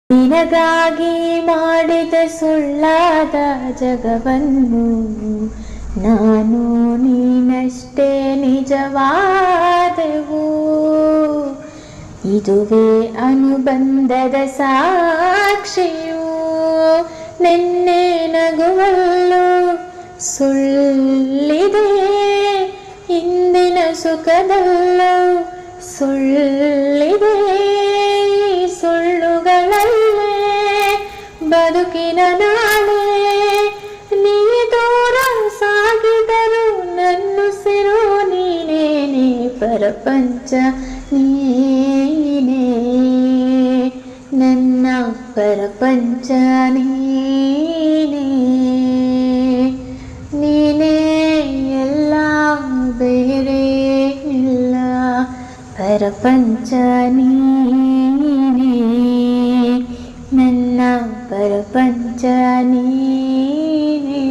ನಿನಗಾಗಿ ಮಾಡಿದ ಸುಳ್ಳಾದ ಜಗವನ್ನು ನಾನು ನೀನಷ್ಟೇ ನಿಜವಾದೆವು. ಇದುವೇ ಅನುಬಂಧದ ಸಾಕ್ಷಿಯು. ನಿನ್ನೆ ನಗುವಲ್ಲೂ ಸುಳ್ಳಿದೆ, ಇಂದಿನ ಸುಖದಲ್ಲೂ ಸುಳ್ಳಿದೆ. ಸುಳ್ಳುಗಳಲ್ಲೇ ಬದುಕಿನ ನಾಳೆ, ನೀ ದೂರ ಸಾಗಿದರು ನನ್ನುಸಿರು ನೀನೇನೆ. ಪ್ರಪಂಚ ನೀನೇ, ನನ್ನ ಪ್ರಪಂಚ ನೀನೇ. ನೀನೇ ಎಲ್ಲ, ಬೇರೆ ಇಲ್ಲ. ಪ್ರಪಂಚ ನೀನೇ, ನನ್ನ ಪ್ರಪಂಚ ನೀನೇ.